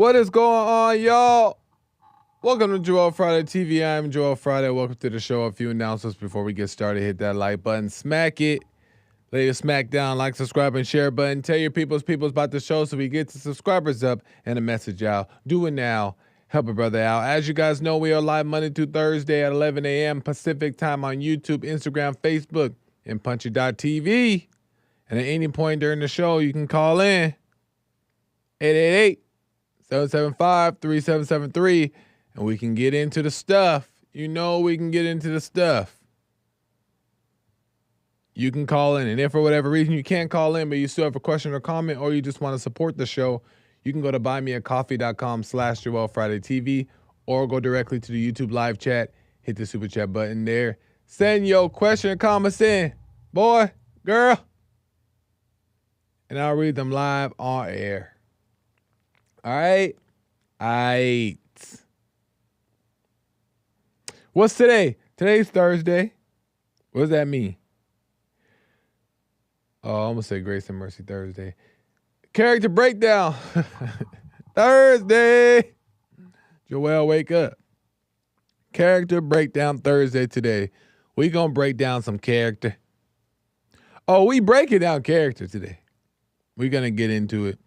What is going on, y'all? Welcome to Joel Friday TV. I'm Joel Friday. Welcome to the show. A few announcements before we get started. Hit that like button, smack it, lay your smack down, like, subscribe, and share button. Tell your peoples about the show so we get the subscribers up and a message out. Do it now. Help a brother out. As you guys know, we are live Monday through Thursday at 11 a.m. Pacific time on YouTube, Instagram, Facebook, and Punchy.tv. And at any point during the show, you can call in 888-775-3773, and we can get into the stuff. You know we can get into the stuff. You can call in, and if for whatever reason you can't call in, but you still have a question or comment, or you just want to support the show, you can go to buymeacoffee.com/JoelFridayTV, or go directly to the YouTube live chat, hit the super chat button there. Send your question or comments in, boy, girl, and I'll read them live on air. All right. What's today? Today's Thursday. What does that mean? Oh, I'm going to say Grace and Mercy Thursday. Character breakdown. Thursday. Joel, wake up. Character breakdown Thursday today. We going to break down some character. Oh, we breaking down character today. We're going to get into it.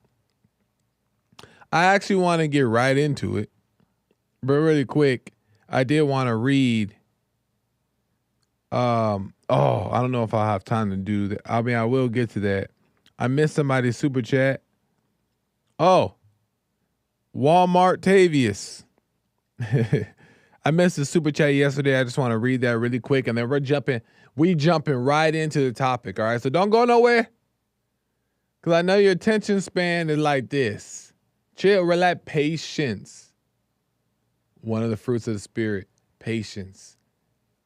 I actually want to get right into it, but really quick, I did want to read. I don't know if I'll have time to do that. I mean, I will get to that. I missed somebody's super chat. Oh, Walmart Tavius. I missed the super chat yesterday. I just want to read that really quick, and then we jumping right into the topic. All right, so don't go nowhere, because I know your attention span is like this. Chill, relax, patience. One of the fruits of the spirit, patience.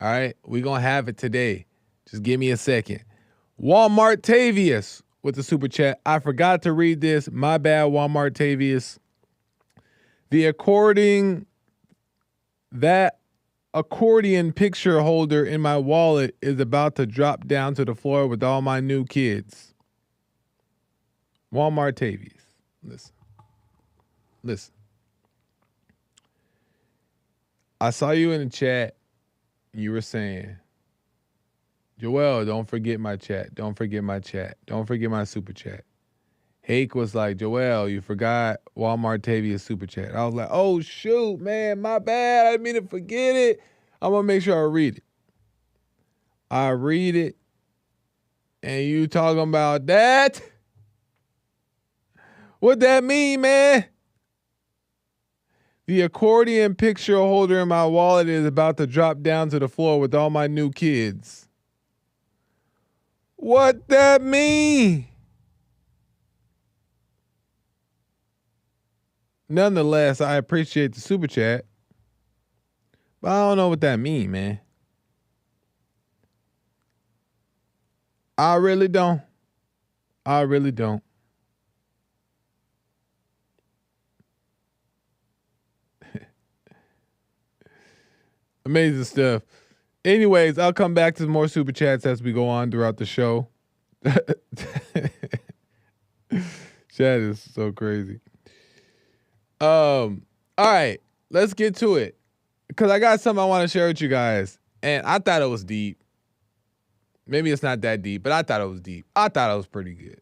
All right, we're going to have it today. Just give me a second. Walmart Tavius with the super chat. I forgot to read this. My bad, Walmart Tavius. That accordion picture holder in my wallet is about to drop down to the floor with all my new kids. Walmart Tavius. Listen. I saw you in the chat. You were saying, Joel, don't forget my chat. Don't forget my chat. Don't forget my super chat. Hake was like, Joel, you forgot Walmart Tavius super chat. I was like, oh, shoot, man, my bad. I didn't mean to forget it. I'm going to make sure I read it. I read it, and you talking about that? What that mean, man? The accordion picture holder in my wallet is about to drop down to the floor with all my new kids. What that mean? Nonetheless, I appreciate the super chat, but I don't know what that mean, man. I really don't. Amazing stuff. Anyways, I'll come back to more super chats as we go on throughout the show. Chat is so crazy. All right, let's get to it, because I got something I want to share with you guys, and I thought it was deep. Maybe it's not that deep, but I thought it was deep. I thought it was pretty good.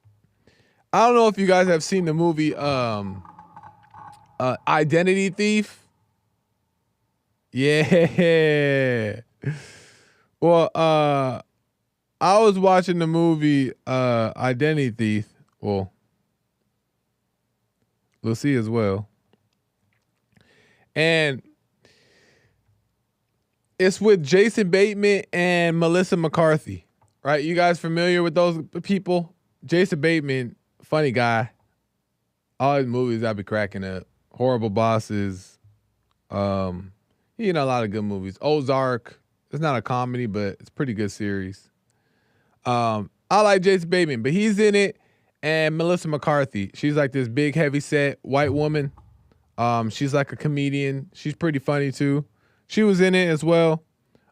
I don't know if you guys have seen the movie Identity Thief. Yeah. Well, I was watching the movie Identity Thief. Well, we'll see as well. And it's with Jason Bateman and Melissa McCarthy. Right? You guys familiar with those people? Jason Bateman, funny guy. All his movies I be cracking up. Horrible Bosses. A lot of good movies. Ozark. It's not a comedy, but it's a pretty good series. I like Jason Bateman, but he's in it. And Melissa McCarthy. She's like this big, heavy-set white woman. She's like a comedian. She's pretty funny, too. She was in it as well.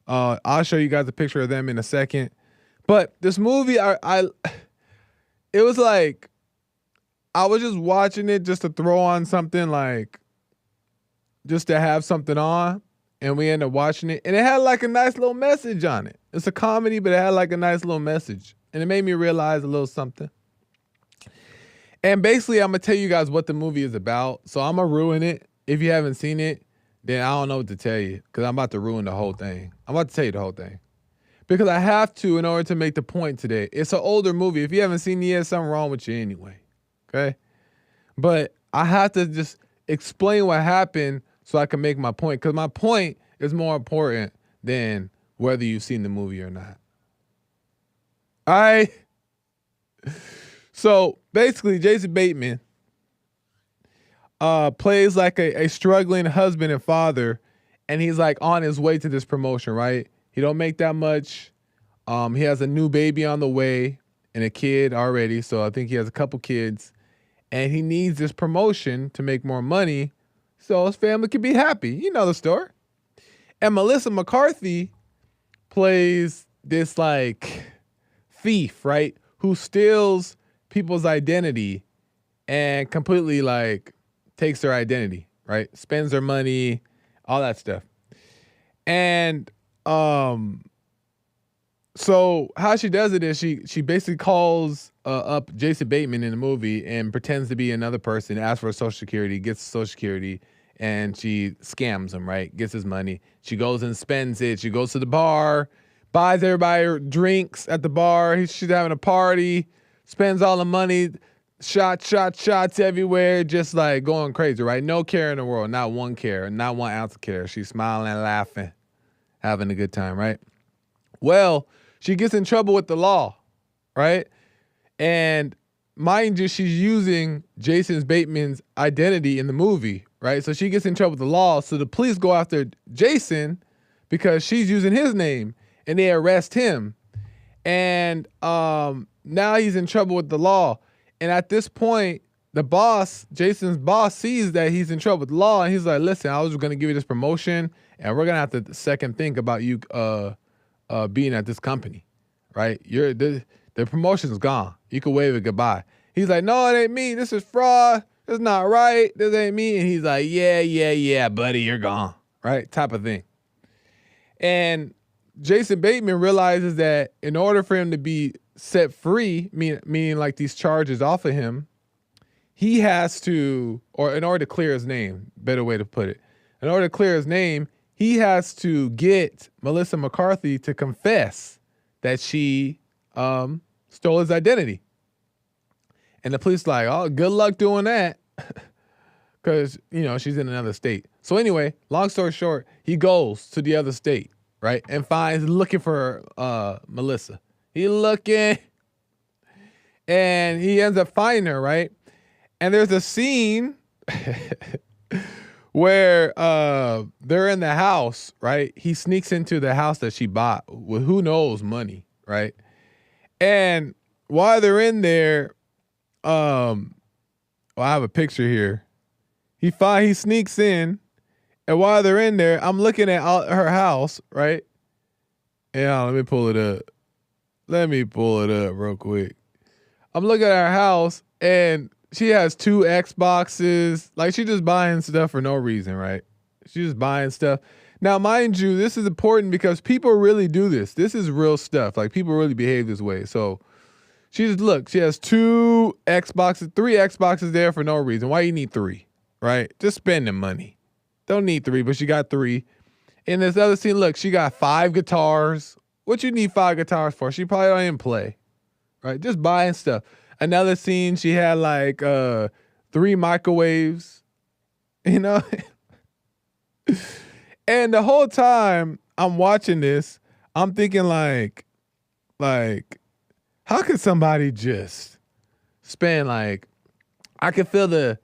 I'll show you guys a picture of them in a second. But this movie, it was like, I was just watching it just to throw on something, like just to have something on, and we ended up watching it, and it had like a nice little message on it. It's a comedy, but it had like a nice little message, and it made me realize a little something. And basically, I'm gonna tell you guys what the movie is about, so I'm gonna ruin it. If you haven't seen it, then I don't know what to tell you, because I'm about to ruin the whole thing. I'm about to tell you the whole thing, because I have to in order to make the point today. It's an older movie. If you haven't seen it yet, something wrong with you anyway, okay? But I have to just explain what happened so I can make my point, because my point is more important than whether you've seen the movie or not. All right? So basically, Jason Bateman plays like a struggling husband and father, and he's like on his way to this promotion, right? He don't make that much. He has a new baby on the way and a kid already, so I think he has a couple kids, and he needs this promotion to make more money so his family can be happy. You know the story. And Melissa McCarthy plays this like thief, right? Who steals people's identity and completely like takes their identity, right? Spends their money, all that stuff. And so how she does it is she basically calls up Jason Bateman in the movie and pretends to be another person, asks for Social Security, gets Social Security, and she scams him, right? Gets his money. She goes and spends it. She goes to the bar, buys everybody drinks at the bar. She's having a party, spends all the money, shots everywhere, just like going crazy, right? No care in the world, not one care, not 1 ounce of care. She's smiling and laughing, having a good time, right? Well, she gets in trouble with the law, right? And mind you, she's using Jason Bateman's identity in the movie, right? So she gets in trouble with the law. So the police go after Jason because she's using his name, and they arrest him. And now he's in trouble with the law. And at this point, the boss, Jason's boss, sees that he's in trouble with the law, and he's like, listen, I was going to give you this promotion, and we're going to have to second think about you being at this company, right? The promotion's gone. You can wave it goodbye. He's like, no, it ain't me. This is fraud. This is not right. This ain't me. And he's like, yeah, buddy, you're gone, right? Type of thing. And Jason Bateman realizes that in order for him to be set free, meaning like these charges off of him, he has to, or in order to clear his name, better way to put it, in order to clear his name, he has to get Melissa McCarthy to confess that she stole his identity. And the police like, oh, good luck doing that, because, you know, she's in another state. So anyway, long story short, he goes to the other state, right, and looking for Melissa. He looking, and he ends up finding her, right? And there's a scene where they're in the house, right? He sneaks into the house that she bought with who knows money, right? And while they're in there, well, I have a picture here. He sneaks in, and while they're in there, I'm looking at her house, right? Yeah, let me pull it up. Real quick. I'm looking at her house, and she has 2 Xboxes. Like, she's just buying stuff for no reason, right? She's just buying stuff. Now, mind you, this is important because people really do this. This is real stuff. Like, people really behave this way. So she has 2 Xboxes, 3 Xboxes there for no reason. Why you need 3, right? Just spending money. Don't need 3, but she got 3. In this other scene, look, she got 5 guitars. What you need 5 guitars for? She probably don't even play, right? Just buying stuff. Another scene, she had like 3 microwaves, you know? And the whole time I'm watching this, I'm thinking like, how could somebody just spend like, I could feel the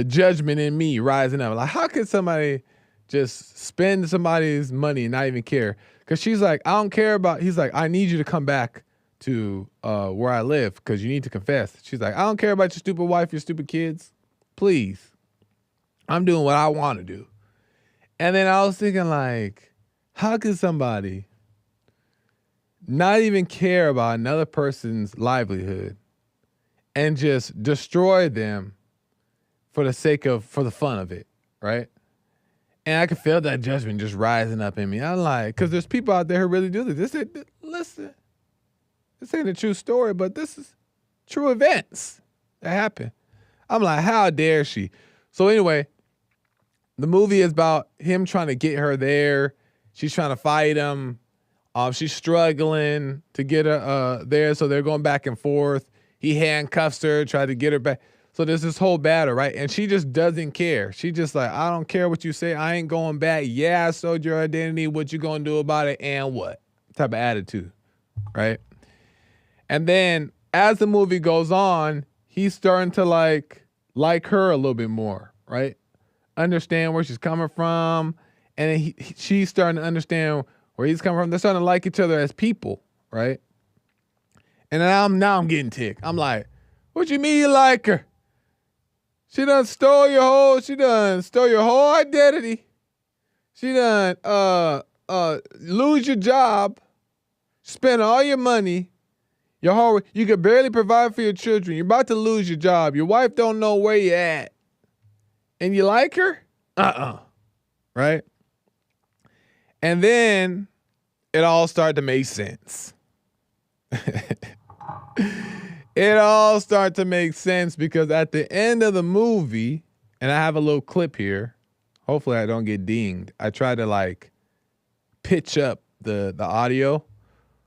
judgment in me rising up. Like, how could somebody just spend somebody's money and not even care? Because she's like, I don't care about, he's like, I need you to come back to where I live because you need to confess. She's like, I don't care about your stupid wife, your stupid kids. Please. I'm doing what I want to do. And then I was thinking like, how could somebody not even care about another person's livelihood and just destroy them for the fun of it, right? And I can feel that judgment just rising up in me. I'm like, because there's people out there who really do this. Listen, this ain't a true story, but this is true events that happen. I'm like, how dare she? So anyway, the movie is about him trying to get her there. She's trying to fight him. She's struggling to get her there, so they're going back and forth. He handcuffs her, try to get her back. So there's this whole battle, right? And she just doesn't care. She just like, I don't care what you say. I ain't going back. Yeah, I sold your identity. What you gonna do about it? And what? Type of attitude, right? And then as the movie goes on, he's starting to like her a little bit more, right? Understand where she's coming from. And then she's starting to understand where he's coming from. They're starting to like each other as people, right? And now I'm getting ticked. I'm like, what you mean you like her? She done stole your whole identity. She done lose your job, spend all your money, you could barely provide for your children. You're about to lose your job. Your wife don't know where you at. And you like her? Right? And then it all started to make sense. It all started to make sense because at the end of the movie, and I have a little clip here. Hopefully I don't get dinged. I try to like pitch up the audio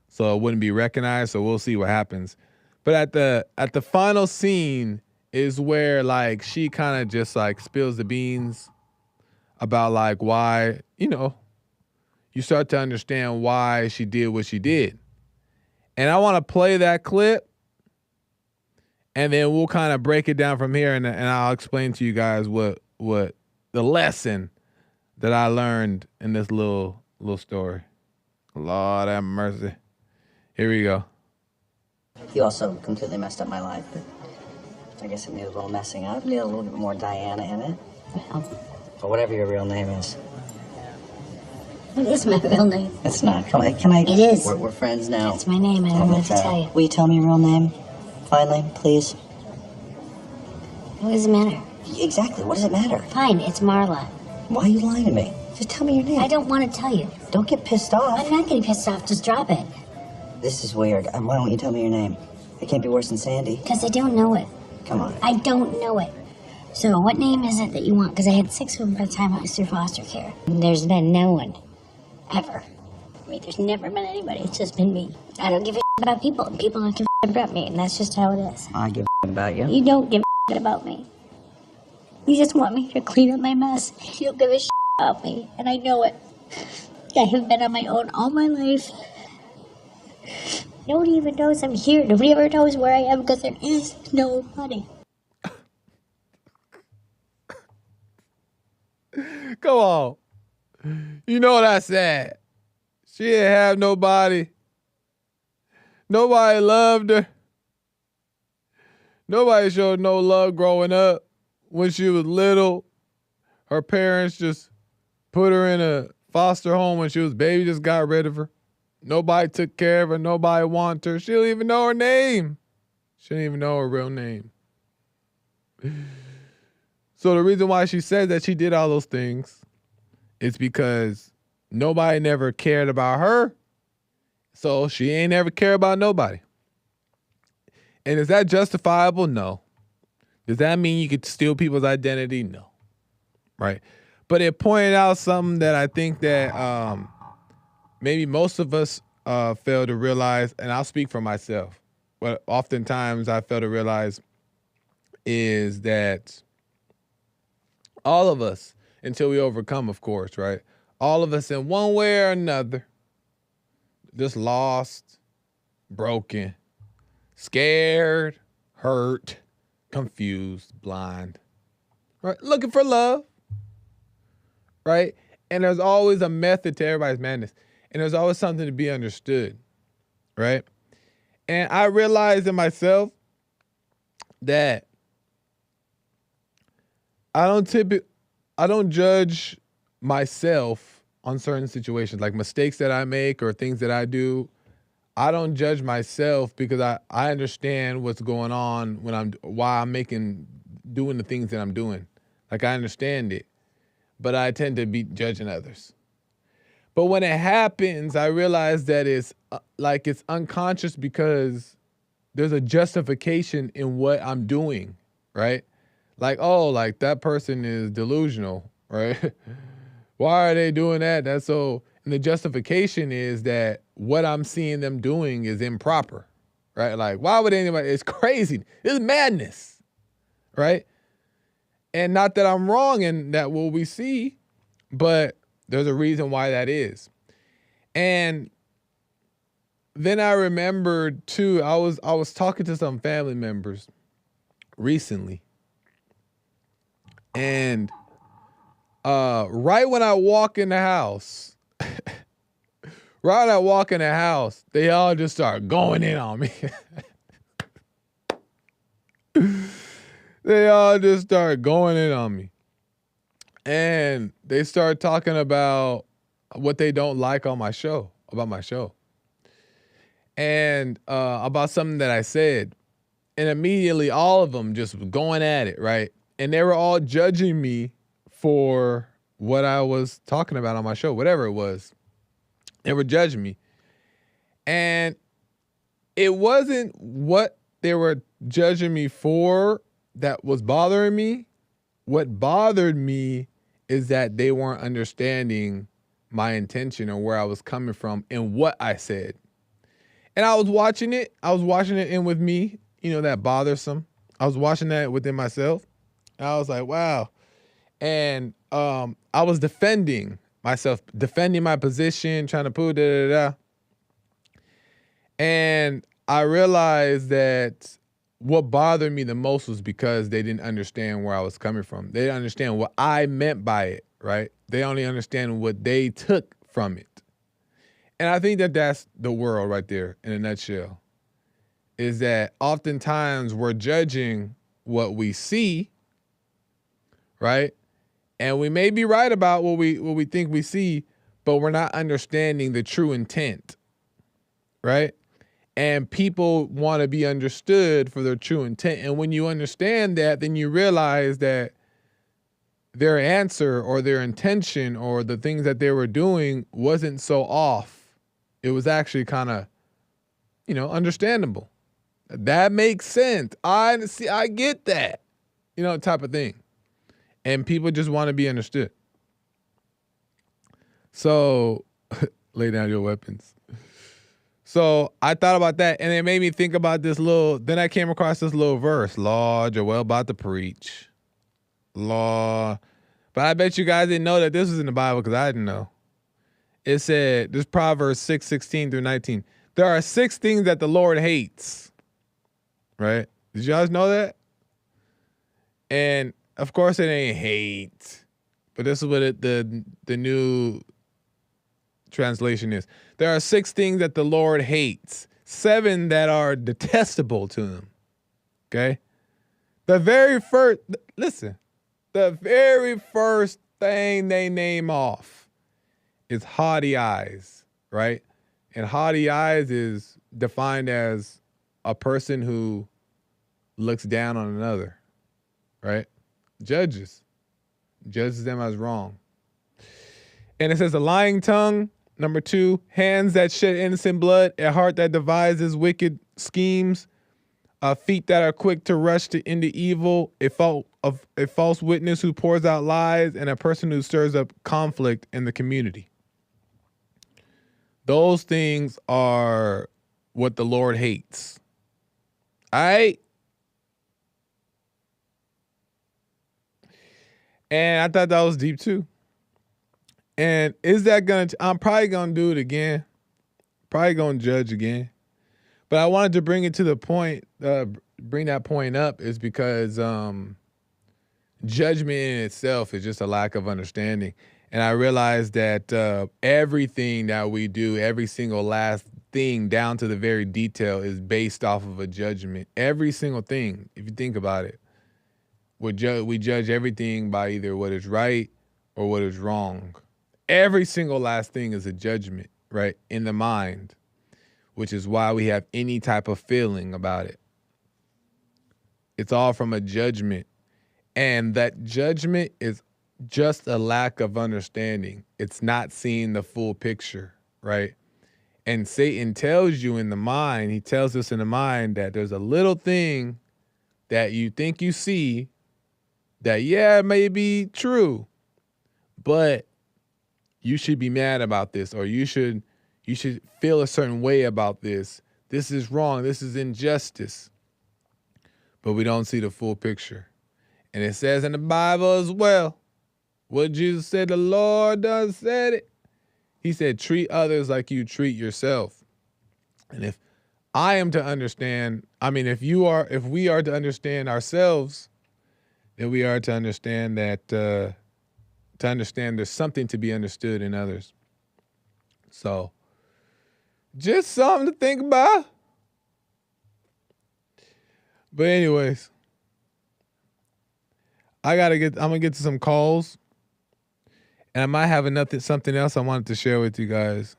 so it wouldn't be recognized. So we'll see what happens. But at the final scene is where like she kind of just like spills the beans about like why, you start to understand why she did what she did. And I want to play that clip. And then we'll kind of break it down from here, and I'll explain to you guys what the lesson that I learned in this little story. Lord have mercy. Here we go. You also completely messed up my life, but I guess it needed a little messing up. It needed a little bit more Diana in it. Or whatever your real name is. What is my real name? It's not. Can I? It is. We're friends now. That's my name. I don't know what to tell you. Will you tell me your real name? Finally, please. What does it matter? Exactly. What does it matter? Fine, it's Marla. Why are you lying to me? Just tell me your name. I don't want to tell you. Don't get pissed off. I'm not getting pissed off. Just drop it. This is weird. Why don't you tell me your name? It can't be worse than Sandy. Because I don't know it. Come on. I don't know it. So what name is it that you want? Because I had 6 of them by the time I was through foster care. There's been no one. Ever. I mean, there's never been anybody. It's just been me. I don't give a about people, and people don't give a about me, and that's just how it is. I give a about you. You don't give a about me. You just want me to clean up my mess. You don't give a about me, and I know it. I have been on my own all my life. Nobody even knows I'm here. Nobody ever knows where I am because there is no money. Come on. You know that's sad. She didn't have nobody. Nobody loved her. Nobody showed no love growing up. When she was little, her parents just put her in a foster home when she was a baby, just got rid of her. Nobody took care of her. Nobody wanted her. She didn't even know her name. She didn't even know her real name. So the reason why she said that she did all those things is because nobody never cared about her. So she ain't ever cared about nobody. And is that justifiable? No. Does that mean you could steal people's identity? No. Right? But it pointed out something that I think that maybe most of us fail to realize, and I'll speak for myself. What oftentimes I fail to realize is that all of us, until we overcome, of course, right? All of us in one way or another, just lost, broken, scared, hurt, confused, blind, right? Looking for love, right? And there's always a method to everybody's madness. And there's always something to be understood, right? And I realized in myself that I don't judge myself on certain situations, like mistakes that I make or things that I do. I don't judge myself because I understand what's going on why I'm doing the things that I'm doing. Like I understand it, but I tend to be judging others. But when it happens, I realize that it's unconscious because there's a justification in what I'm doing, right? Like, oh, like that person is delusional, right? Why are they doing that? And the justification is that what I'm seeing them doing is improper, right? Like, why would anybody? It's crazy. It's madness, right? And not that I'm wrong in that what we see, but there's a reason why that is. And then I remembered too, I was talking to some family members recently. And right when I walk in the house, they all just start going in on me. They all just start going in on me. And they start talking about what they don't like on my show, about my show. And about something that I said. And immediately all of them just going at it, right? And they were all judging me for what I was talking about on my show, whatever it was. They were judging me. And it wasn't what they were judging me for that was bothering me. What bothered me is that they weren't understanding my intention or where I was coming from and what I said. And I was watching it in with me, that bothersome. I was watching that within myself. And I was like, wow. And I was defending myself, defending my position, trying to prove da-da-da. And I realized that what bothered me the most was because they didn't understand where I was coming from. They didn't understand what I meant by it, right? They only understand what they took from it. And I think that that's the world right there in a nutshell, is that oftentimes we're judging what we see, right? And we may be right about what we think we see, but we're not understanding the true intent, right? And people want to be understood for their true intent. And when you understand that, then you realize that their answer or their intention or the things that they were doing wasn't so off. It was actually kind of, understandable. That makes sense. I get that, type of thing. And people just want to be understood. So lay down your weapons. So I thought about that, and it made me think about then I came across this little verse. Lord, you're well about to preach. Lord. But I bet you guys didn't know that this was in the Bible because I didn't know. It said, this Proverbs 6:16 through 19. There are 6 things that the Lord hates. Right? Did you guys know that? And of course it ain't hate. But this is what the new translation is. There are 6 things that the Lord hates. 7 that are detestable to him. Okay? The very first thing they name off is haughty eyes, right? And haughty eyes is defined as a person who looks down on another, right? Judges them as wrong. And it says a lying tongue, number 2, hands that shed innocent blood, a heart that devises wicked schemes, feet that are quick to rush into evil, a false witness who pours out lies, and a person who stirs up conflict in the community. Those things are what the Lord hates. All right? And I thought that was deep too. And I'm probably going to do it again. Probably going to judge again. But I wanted to bring it to the point, bring that point up is because judgment in itself is just a lack of understanding. And I realized that everything that we do, every single last thing down to the very detail is based off of a judgment. Every single thing, if you think about it, we judge everything by either what is right or what is wrong. Every single last thing is a judgment, right, in the mind. which is why we have any type of feeling about it. It's all from a judgment. And that judgment is just a lack of understanding. It's not seeing the full picture, right? And Satan tells you in the mind, he tells us in the mind that there's a little thing that you think you see that, yeah, it may be true, but you should be mad about this, or you should feel a certain way about this. This is wrong. This is injustice. But we don't see the full picture. And it says in the Bible as well, what Jesus said, the Lord does said it. He said, treat others like you treat yourself. And if I am to understand, if we are to understand ourselves, then we are to understand that, there's something to be understood in others. So, just something to think about. But anyways, I'm gonna get to some calls, and I might have something else I wanted to share with you guys.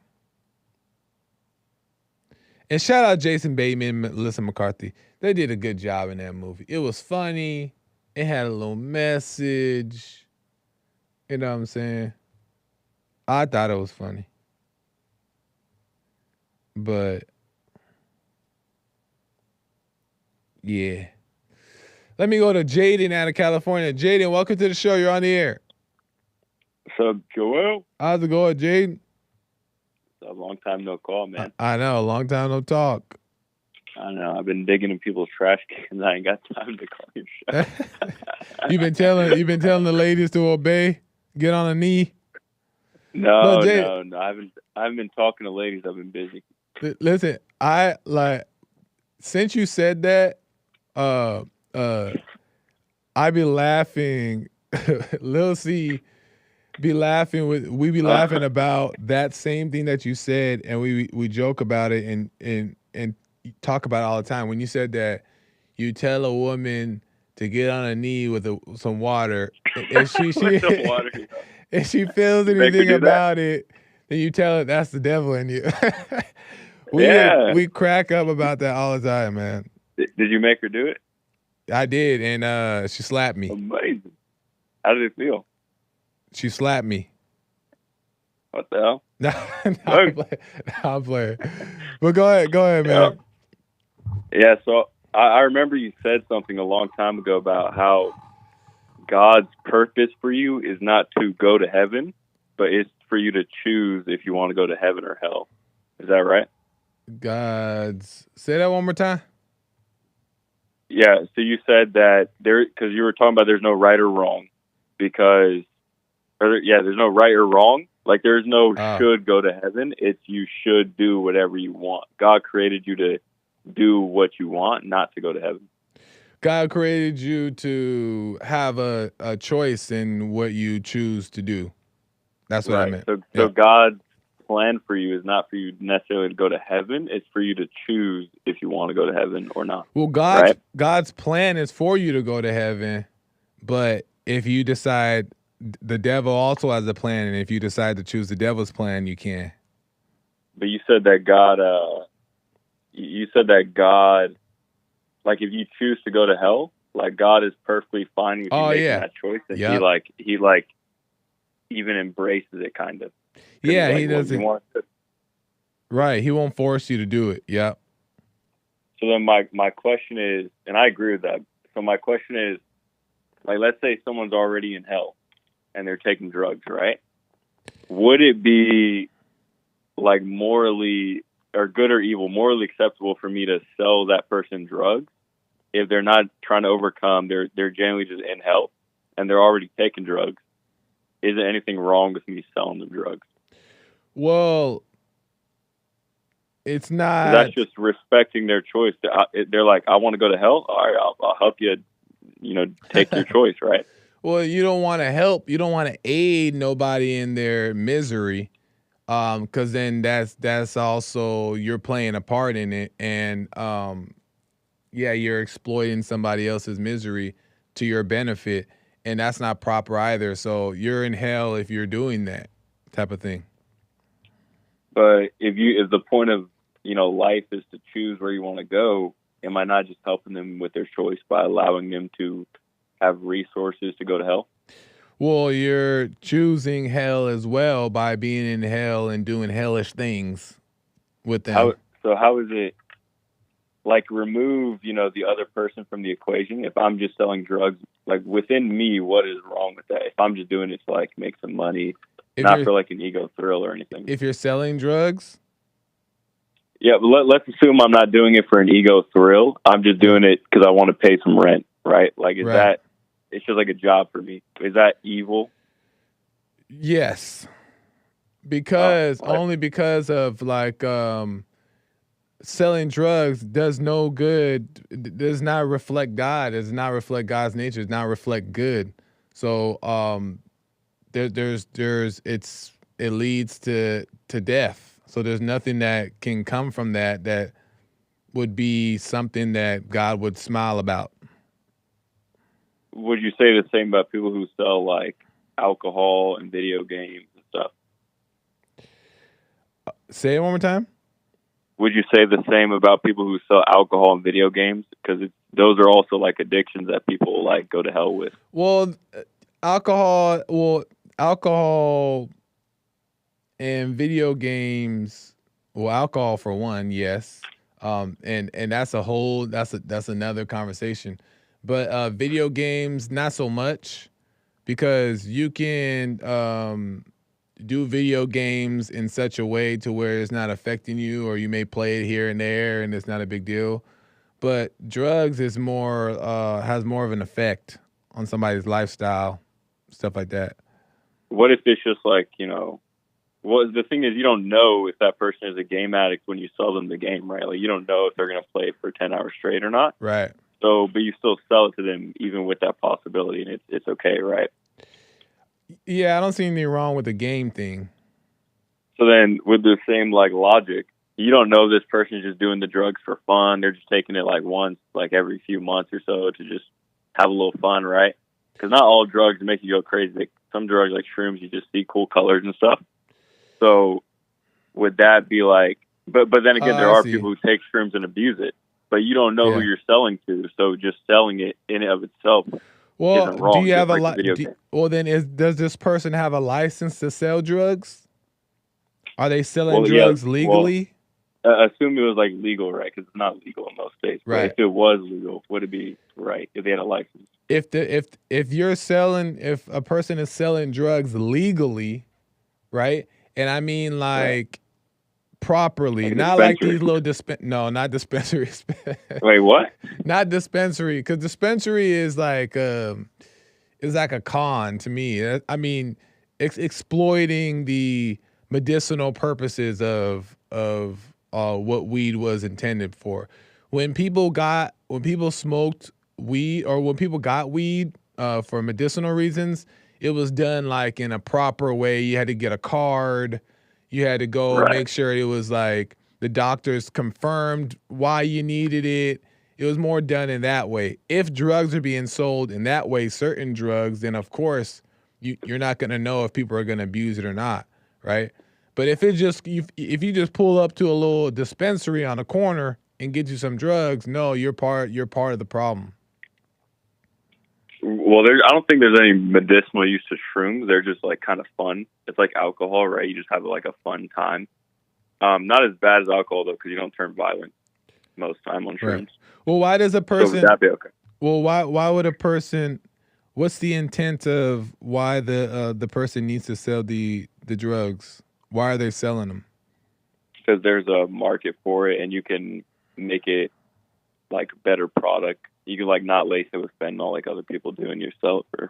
And shout out Jason Bateman and Melissa McCarthy. They did a good job in that movie. It was funny. It had a little message. You know what I'm saying? I thought it was funny. But yeah. Let me go to Jaden out of California. Jaden, welcome to the show. You're on the air. What's up, Joel? How's it going, Jaden? It's a long time no call, man. I know, a long time no talk. I know. I've been digging in people's trash cans. I ain't got time to call your show. You've been telling the ladies to obey, get on a knee. No. I haven't been talking to ladies. I've been busy. Listen, since you said that, I be laughing. Lil C be laughing we be laughing about that same thing that you said, and we joke about it and talk about it all the time. When you said that you tell a woman to get on a knee with some water, and she water, if she feels anything about it, then you tell her that's the devil in you. We crack up about that all the time, man. Did you make her do it? I did, and she slapped me. Amazing. How did it feel? She slapped me. What the hell? I'm playing. But go ahead, man. Yeah, so I remember you said something a long time ago about how God's purpose for you is not to go to heaven, but it's for you to choose if you want to go to heaven or hell. Is that right? Say that one more time. Yeah, so you said that because you were talking about there's no right or wrong, there's no right or wrong. Like there's no should go to heaven. It's you should do whatever you want. God created you to do what you want, not to go to heaven. God created you to have a choice in what you choose to do. That's what I meant. So God's plan for you is not for you necessarily to go to heaven. It's for you to choose if you want to go to heaven or not. Well, God's plan is for you to go to heaven, but if you decide, the devil also has a plan, and if you decide to choose the devil's plan, you can. But you said that God, like if you choose to go to hell, like God is perfectly fine with you making that choice, and he even embraces it kind of. Yeah, he doesn't. Right, he won't force you to do it. Yeah. So then my question is, and I agree with that. So my question is, like, let's say someone's already in hell and they're taking drugs, right? Would it be like morally or good or evil, morally acceptable for me to sell that person drugs if they're not trying to overcome, they're generally just in hell and they're already taking drugs? Is there anything wrong with me selling them drugs? Well, it's not. That's just respecting their choice. They're like, I want to go to hell. All right, I'll help you. Take your choice, right? Well, you don't want to help. You don't want to aid nobody in their misery, because then that's also you're playing a part in it, and you're exploiting somebody else's misery to your benefit, and that's not proper either. So you're in hell if you're doing that type of thing. But if the point of life is to choose where you want to go, am I not just helping them with their choice by allowing them to have resources to go to hell? Well, you're choosing hell as well by being in hell and doing hellish things with them. How is it like remove, the other person from the equation? If I'm just selling drugs, like within me, what is wrong with that? If I'm just doing it to like make some money, not for like an ego thrill or anything. If you're selling drugs? Yeah, but let's assume I'm not doing it for an ego thrill. I'm just doing it because I want to pay some rent, right? Like, is that, it's just like a job for me. Is that evil? Yes. Because, only because of like, selling drugs does no good, does not reflect God, does not reflect God's nature, does not reflect good. So, it leads to death. So there's nothing that can come from that would be something that God would smile about. Would you say the same about people who sell like alcohol and video games and stuff? Say it one more time. Would you say the same about people who sell alcohol and video games? Because those are also like addictions that people like go to hell with. Well, alcohol and video games. Well, alcohol for one, yes, and that's that's another conversation. But video games, not so much, because you can do video games in such a way to where it's not affecting you, or you may play it here and there, and it's not a big deal. But drugs is more has more of an effect on somebody's lifestyle, stuff like that. What if it's just like, well, the thing is, you don't know if that person is a game addict when you sell them the game, right? Like, you don't know if they're going to play it for 10 hours straight or not. Right. So, but you still sell it to them even with that possibility, and it's okay, right? Yeah, I don't see anything wrong with the game thing. So then, with the same like logic, you don't know this person is just doing the drugs for fun. They're just taking it like once, like every few months or so, to just have a little fun, right? Because not all drugs make you go crazy. Like, some drugs, like shrooms, you just see cool colors and stuff. So would that be like? But then again, there are people who take shrooms and abuse it, but you don't know who you're selling to. So just selling it in and of itself. Well, isn't wrong, do you have well, then does this person have a license to sell drugs? Are they selling drugs legally? Assume it was like legal, right? Because it's not legal in most states. Right. But if it was legal, would it be right if they had a license? If a person is selling drugs legally, right? And I mean like properly, like not like these little not dispensaries. Wait, what? Not dispensary, because dispensary is like a con to me. I mean, exploiting the medicinal purposes of what weed was intended for. When people smoked weed, or when people got weed for medicinal reasons, it was done like in a proper way. You had to get a card. You had to go make sure it was like the doctors confirmed why you needed it. It was more done in that way. If drugs are being sold in that way, certain drugs, then of course you're not going to know if people are going to abuse it or not, right? But if you just pull up to a little dispensary on a corner and get you some drugs, no, you're part of the problem. Well, I don't think there's any medicinal use to shrooms. They're just like kind of fun. It's like alcohol, right? You just have like a fun time. Not as bad as alcohol though, because you don't turn violent most time on shrooms. Right. Well, why does a person? So would that be okay? Well, why would a person? What's the intent of why the person needs to sell the drugs? Why are they selling them? Because there's a market for it, and you can make it like a better product. You can like not lace it with fentanyl like other people do, and you sell it for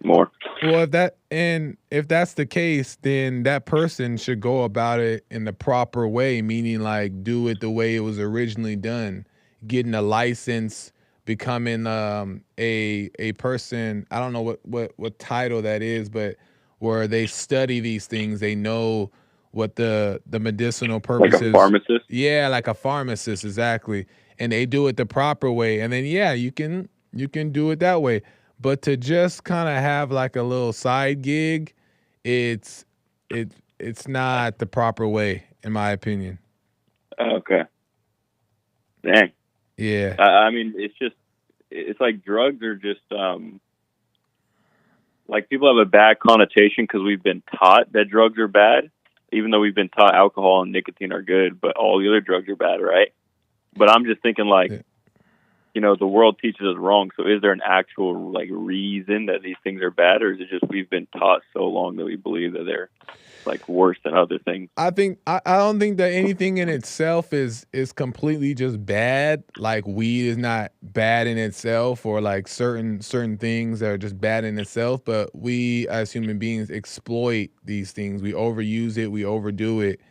more. Well, if that's the case, then that person should go about it in the proper way, meaning like do it the way it was originally done, getting a license, becoming a person. I don't know what title that is, but where they study these things, they know what the medicinal purposes. Like a pharmacist? Yeah, like a pharmacist, exactly. And they do it the proper way. And then you can do it that way. But to just kind of have like a little side gig, it's not the proper way, in my opinion. Okay. Dang. Yeah. I mean, it's like drugs are just, like people have a bad connotation because we've been taught that drugs are bad, even though we've been taught alcohol and nicotine are good, but all the other drugs are bad, right? But I'm just thinking like, Yeah. you know, the world teaches us wrong. So is there an actual like reason that these things are bad, or is it just we've been taught so long that we believe that they're like worse than other things? I don't think that anything in itself is completely just bad. Like weed is not bad in itself, or like certain things that are just bad in itself. But we as human beings exploit these things. We overuse it, we overdo it,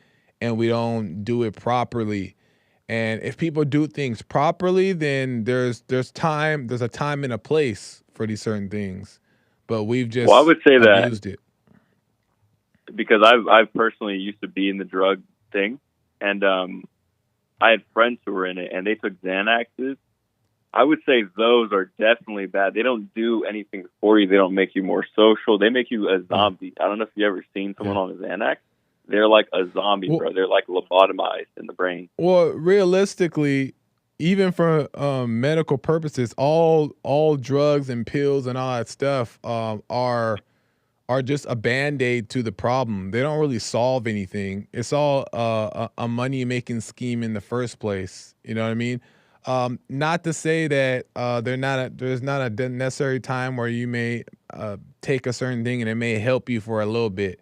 and we don't do it properly. And if people do things properly, then there's a time and a place for these certain things. But we've Well, I just would say that abused it. because I've personally used to be in the drug thing, and I had friends who were in it, and they took Xanaxes. I would say those are definitely bad. They don't do anything for you. They don't make you more social. They make you a zombie. I don't know if you ever seen someone on a Xanax. They're like a zombie, Well, bro. They're like lobotomized in the brain. Well, realistically, even for medical purposes, all drugs and pills and all that stuff are just a band-aid to the problem. They don't really solve anything. It's all a money-making scheme in the first place. You know what I mean? Not to say that there's not a necessary time where you may take a certain thing and it may help you for a little bit.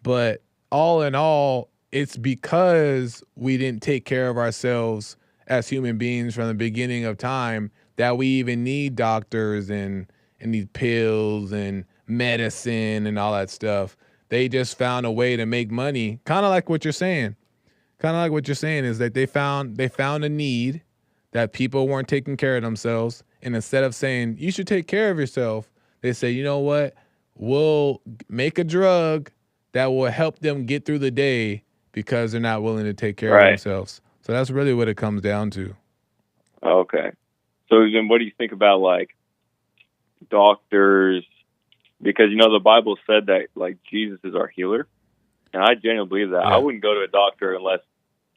But all in all, it's because we didn't take care of ourselves as human beings from the beginning of time that we even need doctors and these pills and medicine and all that stuff. They just found a way to make money, kind of like what you're saying. Kind of like what you're saying is that they found a need that people weren't taking care of themselves, and instead of saying you should take care of yourself, they say, you know what, we'll make a drug that will help them get through the day because they're not willing to take care of Right. themselves. So that's really what it comes down to. Okay. So then what do you think about like doctors? Because, you know, the Bible said that like Jesus is our healer. And I genuinely believe that. Yeah. I wouldn't go to a doctor unless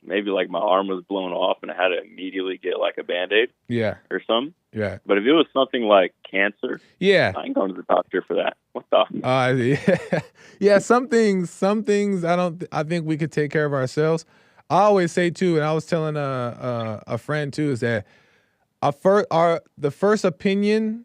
maybe like my arm was blown off and I had to immediately get like a Band-Aid Yeah. or something. Yeah. But if it was something like cancer, Yeah. I ain't going to the doctor for that. What the? Yeah. Yeah, some things I think we could take care of ourselves. I always say too, and I was telling a friend too, is that the first opinion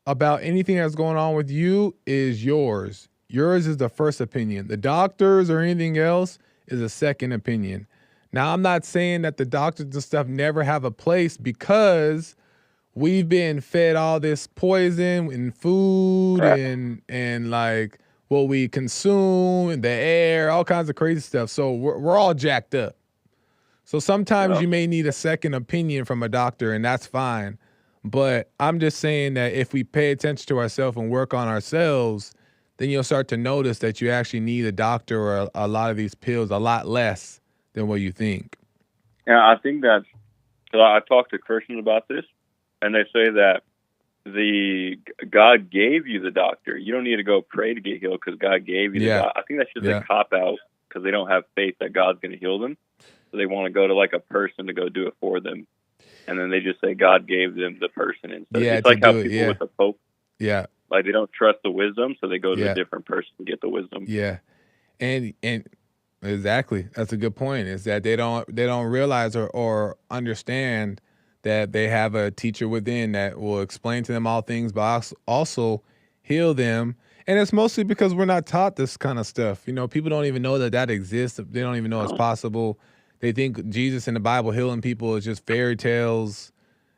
about anything that's going on with you is yours. Yours is the first opinion. The doctors or anything else is a second opinion. Now, I'm not saying that the doctors and stuff never have a place, because we've been fed all this poison in food Right. and like what we consume in the air, all kinds of crazy stuff. So we're all jacked up. So sometimes Yeah. you may need a second opinion from a doctor, and that's fine. But I'm just saying that if we pay attention to ourselves and work on ourselves, then you'll start to notice that you actually need a doctor or a lot of these pills a lot less than what you think. And I think that, so I talked to Christians about this, and they say that God gave you the doctor. You don't need to go pray to get healed because God gave you the doctor. I think that's just a cop-out because they don't have faith that God's going to heal them. So they want to go to like a person to go do it for them. And then they just say God gave them the person instead. It's like how people with the Pope, like they don't trust the wisdom, so they go to a different person to get the wisdom. Yeah, and exactly, that's a good point. Is that they don't realize or understand that they have a teacher within that will explain to them all things, but also heal them. And it's mostly because we're not taught this kind of stuff. You know, people don't even know that exists. They don't even know it's possible. They think Jesus in the Bible healing people is just fairy tales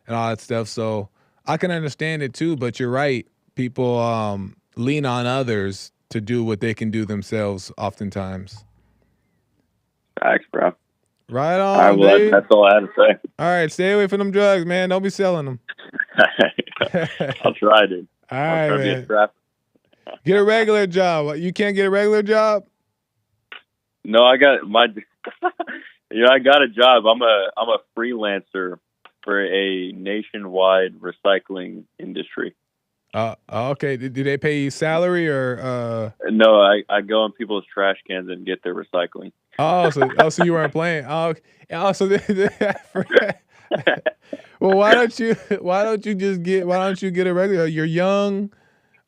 and all that stuff. So I can understand it too, but you're right. People lean on others to do what they can do themselves oftentimes. Thanks, bro. Right on, all right, well, dude. that's all I had to say. All right, stay away from them drugs, man. Don't be selling them. I'll try, dude. All right, I'll try man. to be a trap. Get a regular job. You can't get a regular job? No, I got my. I got a job. I'm a freelancer for a nationwide recycling industry. Okay. Do they pay you salary or? No, I go in people's trash cans and get their recycling. So you weren't playing. Oh, so I forgot. Well, why don't you get a regular? You're young.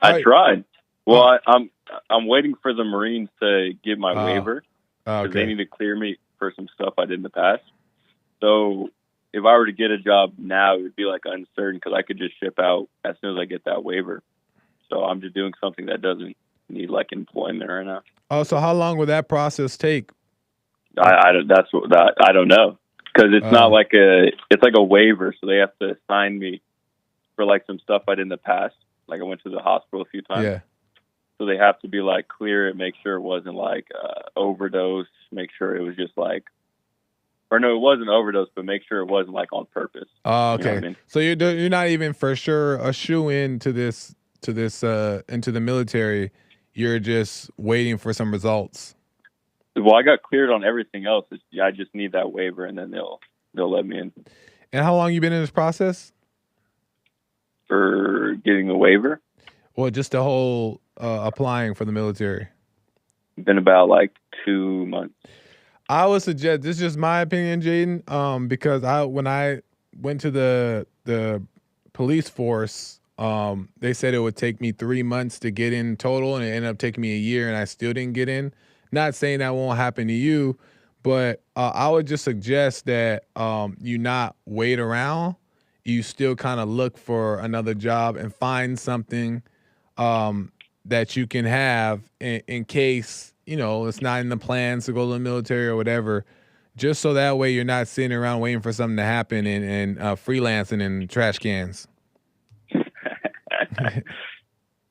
I tried. Well, Oh. I'm waiting for the Marines to get my waiver because they Okay. need to clear me for some stuff I did in the past. So if I were to get a job now, it would be like uncertain because I could just ship out as soon as I get that waiver. So I'm just doing something that doesn't need like employment right now. Oh, so how long would that process take? I don't know because it's not like it's like a waiver, so they have to assign me for like some stuff I did in the past. Like I went to the hospital a few times. Yeah. So they have to be like clear and make sure it wasn't like overdose, make sure it was just like, or no, it wasn't overdose, but make sure it wasn't like on purpose. Oh, okay. You know what I mean? So you're not even for sure a shoe into this into the military. You're just waiting for some results. Well, I got cleared on everything else. I just need that waiver, and then they'll let me in. And how long you been in this process? For getting the waiver? Well, just the whole applying for the military. Been about like 2 months. I would suggest, this is just my opinion, Jaden, because when I went to the police force, they said it would take me 3 months to get in total, and it ended up taking me a year, and I still didn't get in. Not saying that won't happen to you, but I would just suggest that you not wait around. You still kind of look for another job and find something that you can have in case, it's not in the plans to go to the military or whatever, just so that way you're not sitting around waiting for something to happen and freelancing in trash cans.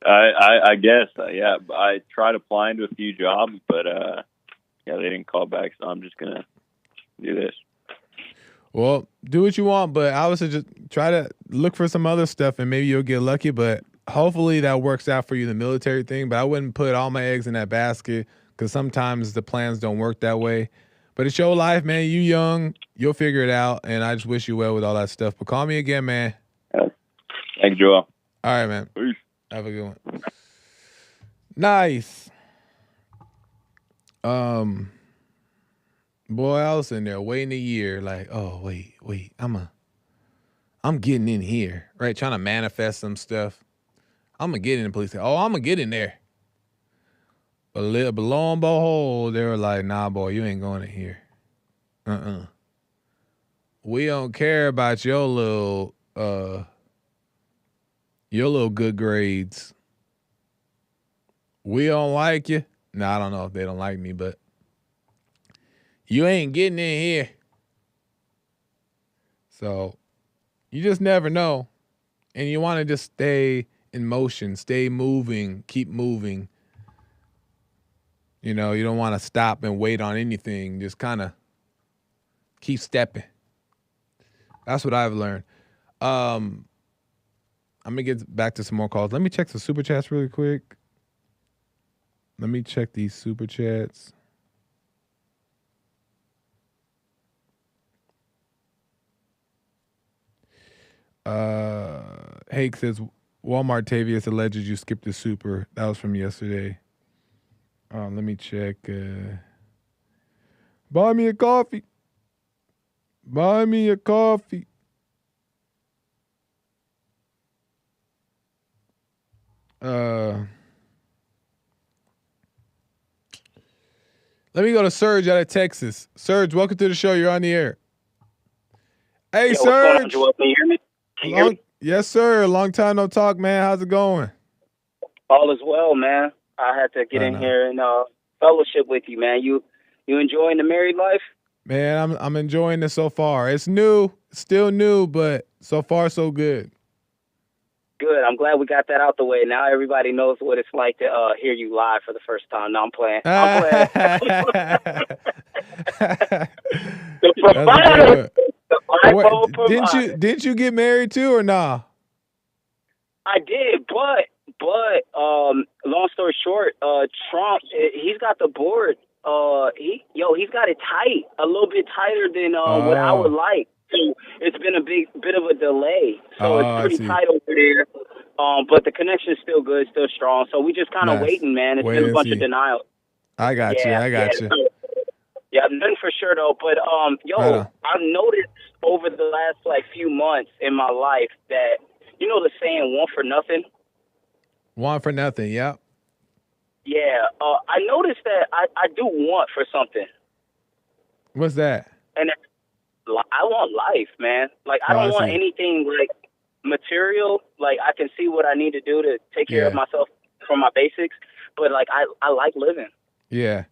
I guess, yeah. I tried applying to a few jobs, but yeah, they didn't call back, so I'm just gonna do this. Well, do what you want, but I would just try to look for some other stuff, and maybe you'll get lucky. But hopefully that works out for you, the military thing. But I wouldn't put all my eggs in that basket because sometimes the plans don't work that way. But it's your life, man. You young, you'll figure it out, and I just wish you well with all that stuff. But call me again, man. Thank you, Joel. All right, man. Peace. Have a good one. Nice. Boy, I was in there waiting a year, like, oh wait, I'm getting in here, right? Trying to manifest some stuff. I'm gonna get in the police. Oh, I'm gonna get in there. But lo and behold, they were like, nah, boy, you ain't going in here. We don't care about your little good grades. We don't like you. No, I don't know if they don't like me, but you ain't getting in here. So you just never know. And you want to just stay in motion, stay moving, keep moving. You don't want to stop and wait on anything. Just kind of keep stepping. That's what I've learned. I'm going to get back to some more calls. Let me check the super chats really quick. Let me check these super chats. Hake says, Walmart Tavius alleges you skipped the super. That was from yesterday. Let me check. Buy me a coffee. Buy me a coffee. Let me go to Serge out of Texas. Serge, welcome to the show. You're on the air. Hey, Yo, Serge. what's going on, Joel? Can you hear me? Can you hear me? Yes, sir. Long time no talk, man. How's it going? All is well, man. I had to get in here and fellowship with you, man. You enjoying the married life? Man, I'm enjoying this so far. It's new, still new, but so far so good. Good. I'm glad we got that out the way. Now everybody knows what it's like to hear you live for the first time. No, I'm playing. The provider. Didn't you get married too or nah? I did, but long story short, Trump, he's got the board. He's got it tight, a little bit tighter than what I would like. So it's been a bit of a delay. So it's pretty tight over there. But the connection is still good, still strong. So we just kind of waiting, man. It's been a bunch of denial. I got you. Yeah, nothing for sure though. But yo, Right on. I've noticed over the last like few months in my life that you know the saying "want for nothing." Want for nothing. Yep. Yeah, I noticed that I do want for something, What's that? and I want life, man. Like I Oh, don't I want see. anything like material. Like I can see what I need to do to take care of Yeah. myself from my basics, but like I like living. Yeah.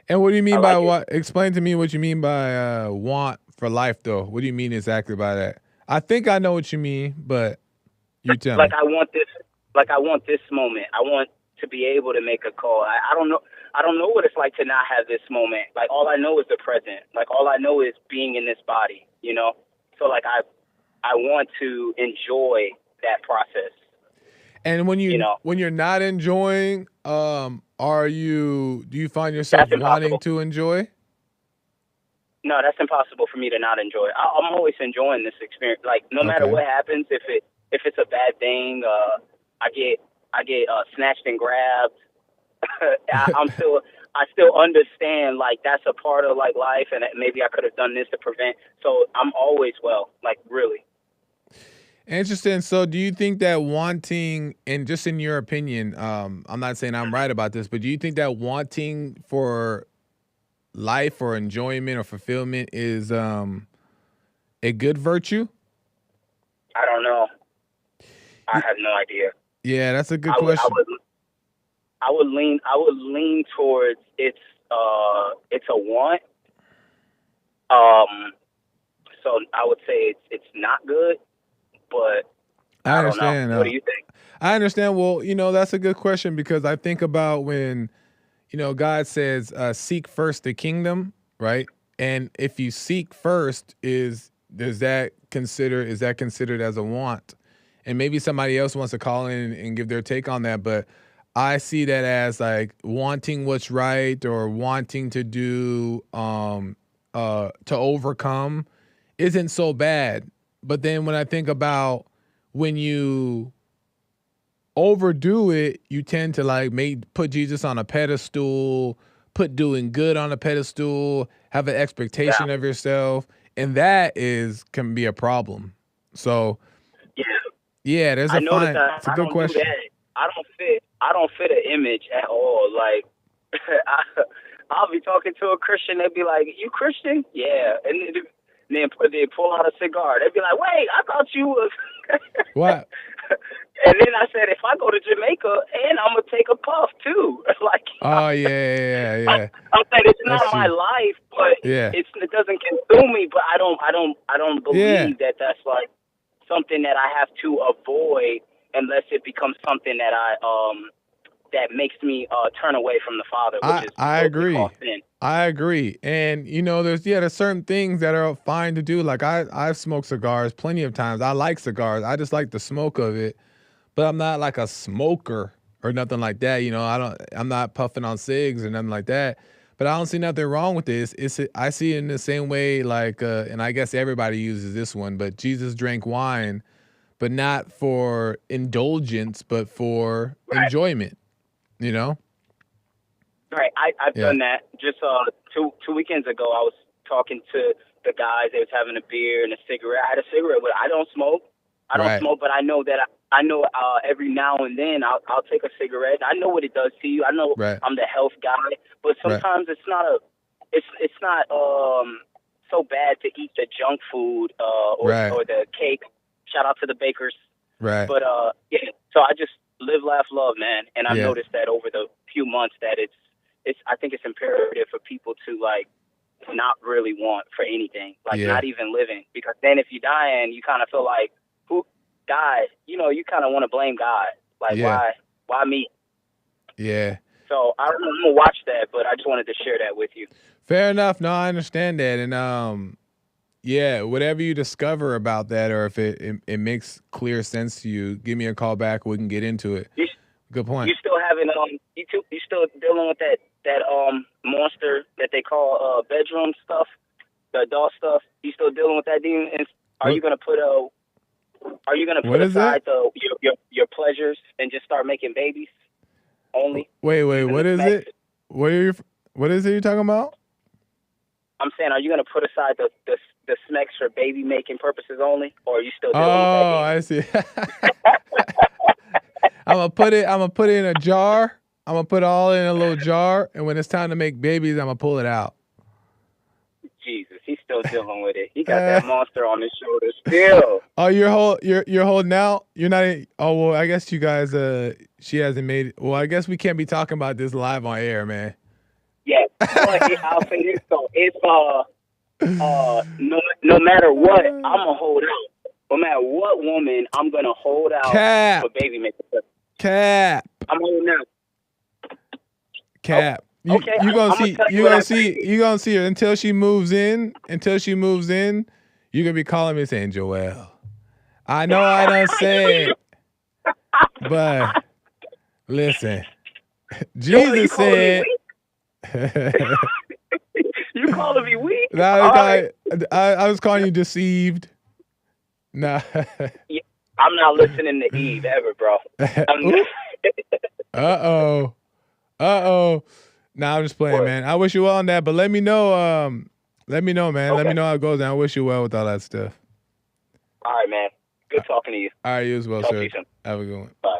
And what do you I mean by like it. what? Explain to me what you mean by want for life, though. What do you mean exactly by that? I think I know what you mean, but you tell Like me. I want this. Like I want this moment. I want to be able to make a call. I don't know. I don't know what it's like to not have this moment. Like all I know is the present. Like all I know is being in this body. You know. So like I want to enjoy that process. And You know. when you're not enjoying, do you find yourself That's wanting impossible. to enjoy? No, that's impossible for me to not enjoy. I'm always enjoying this experience. Like no matter Okay. what happens, if it's a bad thing, I get snatched and grabbed. I still understand like that's a part of like life, and that maybe I could have done this to prevent. So I'm always like really. Interesting. So do you think that wanting, and just in your opinion, I'm not saying I'm right about this, but do you think that wanting for life or enjoyment or fulfillment is a good virtue? I don't know. I Y- have no idea. Yeah, that's a good I would I question. would I would lean towards it's a want. Um, so I would say it's not good, but I I don't know. understand. What do you think? I understand. Well, that's a good question because I think about when, God says, seek first the kingdom, right? And if you seek first, is that considered as a want? And maybe somebody else wants to call in and give their take on that, but I see that as like wanting what's right or wanting to do to overcome isn't so bad. But then when I think about when you overdo it, you tend to like put Jesus on a pedestal, put doing good on a pedestal, have an Yeah, expectation of yourself, and that can be a problem. So yeah. yeah, I noticed that it's a I good don't do question. that. I don't fit an image at all. Like I'll be talking to a Christian, they'd be like, "You Christian?" Yeah, and then they pull out a cigar. They'd be like, "Wait, I thought you was." What? And then I said, if I go to Jamaica, and I'm gonna take a puff too. Like Oh yeah, yeah, yeah, yeah. I'm saying, it's not That's my true. life, but Yeah. it doesn't consume me. But I don't Yeah. believe that that's like something that I have to avoid unless it becomes something that that makes me turn away from the Father, which is I what we call agree. sin. I agree. And there's certain things that are fine to do. Like I've smoked cigars plenty of times. I like cigars. I just like the smoke of it. But I'm not like a smoker or nothing like that. I'm not puffing on cigs or nothing like that. But I don't see nothing wrong with this. I see it in the same way, like, and I guess everybody uses this one, but Jesus drank wine, but not for indulgence, but for Right. enjoyment, you know? Right. I've Yeah. done that. Just two weekends ago, I was talking to the guys. They was having a beer and a cigarette. I had a cigarette, but I don't smoke. Right. But I know that I know every now and then I'll take a cigarette. I know what it does to you. I know Right. I'm the health guy, but Right. sometimes it's not so bad to eat the junk food Right. or the cake. Shout out to the bakers. Right. But yeah, so I just live, laugh, love, man. And I've Yeah. noticed that over the few months that I think it's imperative for people to like not really want for anything, like Yeah. not even living, because then if you die and you kind of feel like who God, you kind of want to blame God, like Yeah. why me? Yeah. So I'm gonna watch that, but I just wanted to share that with you. Fair enough. No, I understand that. And yeah, whatever you discover about that, or if it makes clear sense to you, give me a call back. We can get into it. You, Good point. you still having you still dealing with that monster that they call bedroom stuff, the adult stuff. You still dealing with that demon? And are you What? gonna put What is aside that? your pleasures and just start making babies only? Wait. Using What the is sex? it? What are you? What is it you're talking about? I'm saying, are you gonna put aside the smecks for baby making purposes only, or are you still dealing Oh, with I see. I'm gonna put it in a jar. I'm gonna put it all in a little jar, and when it's time to make babies, I'm gonna pull it out. that? Jesus, he's still dealing with it. He got that monster on his shoulder still. Oh, you're holding out. You're not. Oh well, I guess you guys. She hasn't made it. Well, I guess we can't be talking about this live on air, man. Yeah, but I'll say this though: if no matter what, I'm gonna hold out. No matter what woman, I'm gonna hold out Cap. for baby making purposes. Cap. I'm holding out. Cap. Okay, You gonna I'm see. gonna tell You what I gonna see. think. You gonna see her until she moves in. Until she moves in, you gonna be calling me saying, Joel, I know I done said, but listen, Jesus said. You calling me weak? Nah, All right. I was calling you deceived. Nah. Yeah, I'm not listening to Eve ever, bro. Uh-oh. Nah, I'm just playing, What? man. I wish you well on that, but let me know, man. Okay. Let me know how it goes, and I wish you well with all that stuff. All right, man. Good talking to you. All right, you as well, Talk sir. to you soon. Have a good one. Bye.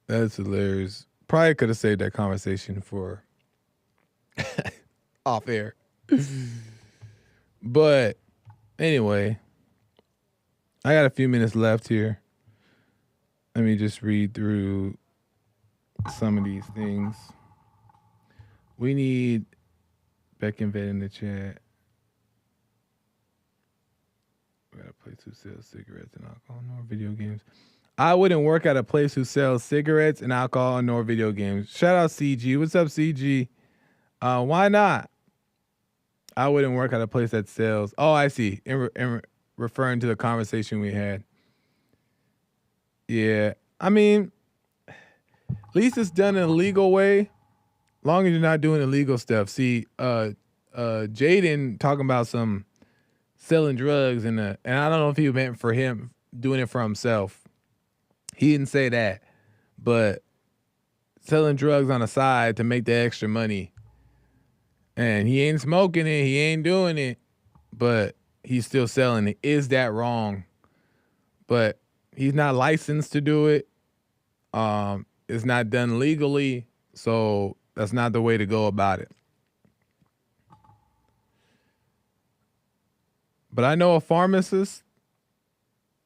That's hilarious. Probably could have saved that conversation for off air. But anyway, I got a few minutes left here. Let me just read through some of these things. We need Beck and Vet in the chat. We got a place who sells cigarettes and alcohol nor video games. I wouldn't work at a place who sells cigarettes and alcohol nor video games. Shout out CG. What's up, CG? Why not? I wouldn't work at a place that sells. Oh, I see. In referring to the conversation we had. Yeah. I mean, at least it's done in a legal way. Long as you're not doing illegal stuff. See, Jaden talking about some selling drugs and I don't know if he meant for him doing it for himself. He didn't say that, but selling drugs on the side to make the extra money. And he ain't smoking it, he ain't doing it, but he's still selling it. Is that wrong? But he's not licensed to do it. It's not done legally, so that's not the way to go about it. But I know a pharmacist,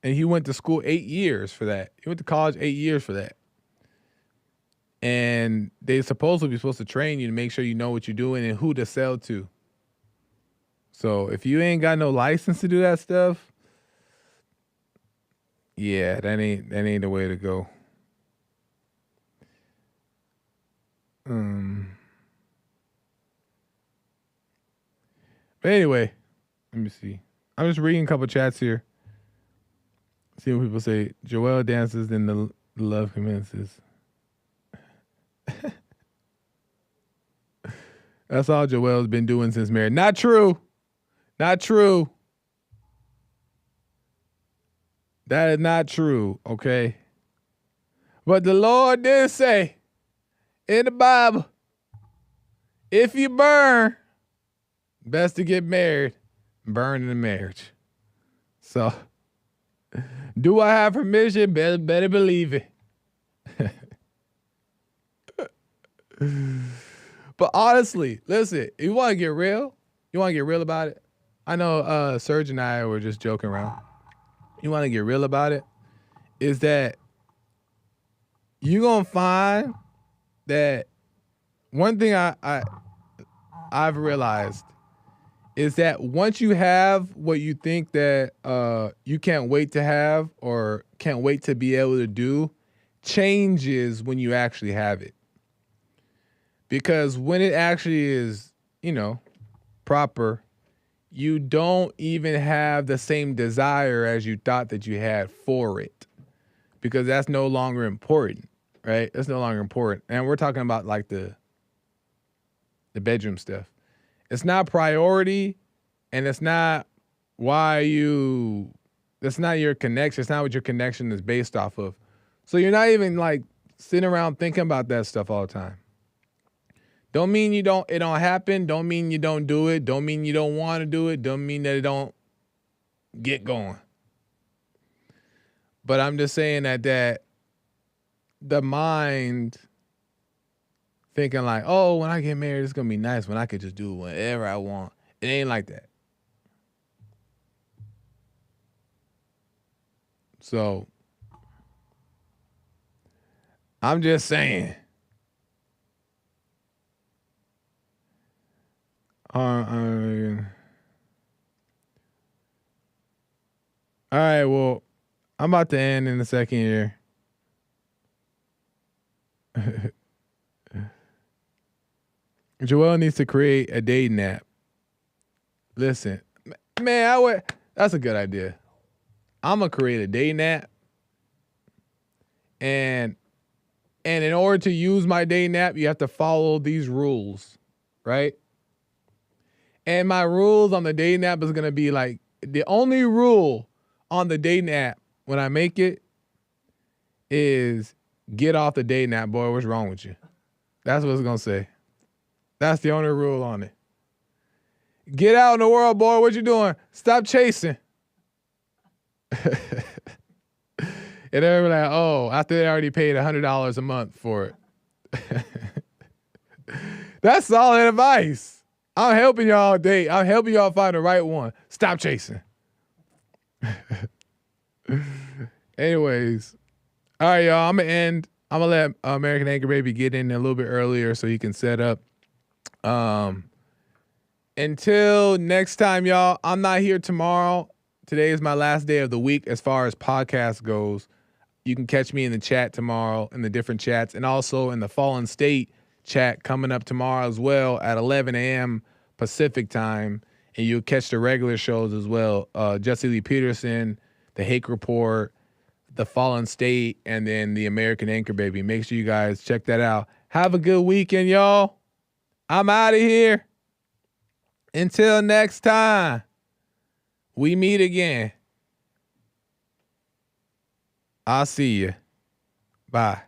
and he went to school 8 years for that. He went to college 8 years for that. And they're supposed to train you to make sure you know what you're doing and who to sell to. So if you ain't got no license to do that stuff, yeah, that ain't the way to go. But anyway, let me see. I'm just reading a couple chats here. See what people say. Joel dances, then the love commences. That's all Joel's been doing since marriage. Not true. Not true. That is not true, okay? But the Lord did say in the Bible, if you burn, best to get married, burn in the marriage. So, do I have permission? Better believe it. But honestly, listen, you want to get real? You want to get real about it? I know Serge and I were just joking around. You want to get real about it? Is that you're going to find that one thing I've realized is that once you have what you think that you can't wait to have or can't wait to be able to do, changes when you actually have it. Because when it actually is, proper, you don't even have the same desire as you thought that you had for it. Because that's no longer important, right? That's no longer important. And we're talking about like the bedroom stuff. It's not priority, and it's not that's not your connection. It's not what your connection is based off of. So you're not even like sitting around thinking about that stuff all the time. Don't mean it don't happen. Don't mean you don't do it. Don't mean you don't want to do it. Don't mean that it don't get going. But I'm just saying that the mind thinking like, oh, when I get married, it's going to be nice when I could just do whatever I want. It ain't like that. So I'm just saying. All right, well, I'm about to end in the second year. Joel needs to create a dating app. Listen, man, that's a good idea. I'm gonna create a dating app, and in order to use my dating app, you have to follow these rules, right? And my rules on the dating app is gonna be like, the only rule on the dating app when I make it is get off the dating app, boy. What's wrong with you? That's what it's gonna say. That's the only rule on it. Get out in the world, boy. What you doing? Stop chasing. And they're like, oh, after they already paid $100 a month for it. That's solid advice. I'm helping y'all date. I'm helping y'all find the right one. Stop chasing. Anyways. All right, y'all. I'm going to end. I'm going to let American Anchor Baby get in a little bit earlier so he can set up. Until next time, y'all, I'm not here tomorrow. Today is my last day of the week as far as podcast goes. You can catch me in the chat tomorrow, in the different chats, and also in the Fallen State chat coming up tomorrow as well at 11 a.m. Pacific time. And you'll catch the regular shows as well. Jesse Lee Peterson, The Hake Report, The Fallen State, and then the American Anchor Baby. Make sure you guys check that out. Have a good weekend, y'all. I'm out of here. Until next time, we meet again. I'll see you. Bye.